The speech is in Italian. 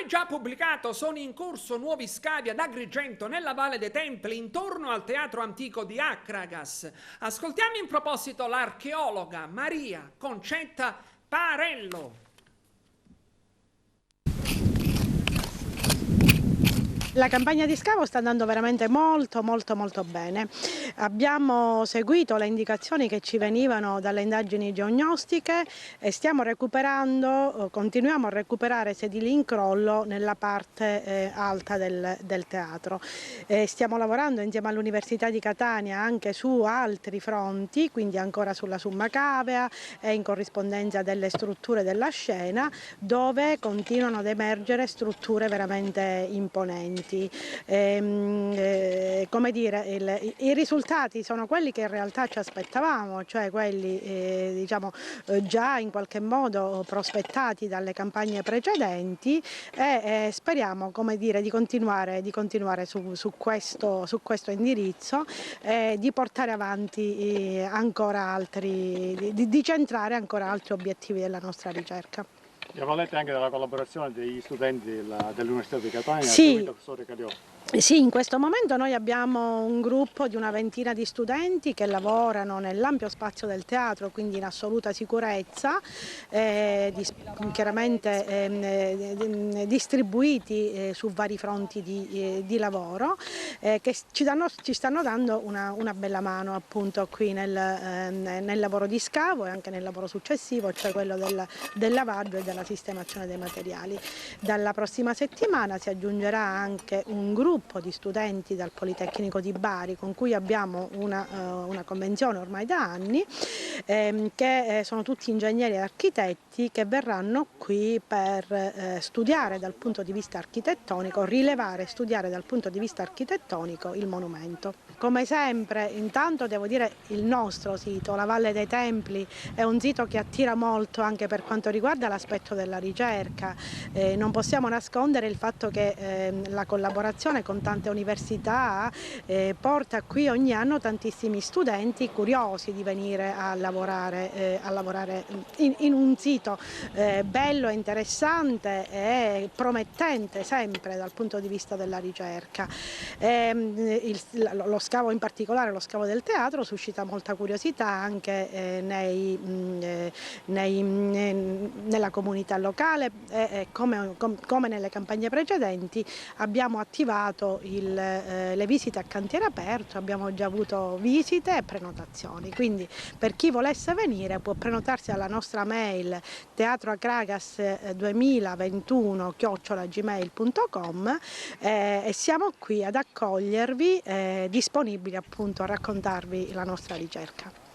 già pubblicato, sono in corso nuovi scavi ad Agrigento, nella Valle dei Templi, intorno al teatro antico di Akragas. Ascoltiamo in proposito l'archeologa Maria Concetta Parello. La campagna di scavo sta andando veramente molto bene. Abbiamo seguito le indicazioni che ci venivano dalle indagini geognostiche e stiamo recuperando, continuiamo a recuperare sedili in crollo nella parte alta del teatro. Stiamo lavorando insieme all'Università di Catania anche su altri fronti, quindi ancora sulla Summa Cavea e in corrispondenza delle strutture della scena, dove continuano ad emergere strutture veramente imponenti. Come dire, i risultati sono quelli che in realtà ci aspettavamo, cioè quelli diciamo, già in qualche modo prospettati dalle campagne precedenti e speriamo, come dire, di continuare su questo indirizzo e di portare avanti ancora altri, di centrare ancora altri obiettivi della nostra ricerca. E avvalete anche della collaborazione degli studenti dell'Università di Catania, sì. professore Cariò? Sì, in questo momento noi abbiamo un gruppo di una ventina di studenti che lavorano nell'ampio spazio del teatro, quindi in assoluta sicurezza, chiaramente distribuiti su vari fronti di lavoro, che ci stanno dando una bella mano appunto qui nel lavoro di scavo e anche nel lavoro successivo, cioè quello del lavaggio e della sistemazione dei materiali. Dalla prossima settimana si aggiungerà anche un gruppo di studenti dal Politecnico di Bari con cui abbiamo una convenzione ormai da anni, che sono tutti ingegneri e architetti che verranno qui per studiare dal punto di vista architettonico, rilevare e studiare dal punto di vista architettonico il monumento. Come sempre, intanto devo dire il nostro sito, la Valle dei Templi, è un sito che attira molto anche per quanto riguarda l'aspetto della ricerca. Non possiamo nascondere il fatto che la collaborazione con tante università porta qui ogni anno tantissimi studenti curiosi di venire a lavorare in un sito bello, interessante e promettente sempre dal punto di vista della ricerca. Lo scavo in particolare, lo scavo del teatro, suscita molta curiosità anche nella comunità locale e come nelle campagne precedenti abbiamo attivato le visite a cantiere aperto, abbiamo già avuto visite e prenotazioni, quindi per chi volesse venire può prenotarsi alla nostra mail teatroakragas2021@gmail.com e siamo qui ad accogliervi, disponibili appunto a raccontarvi la nostra ricerca.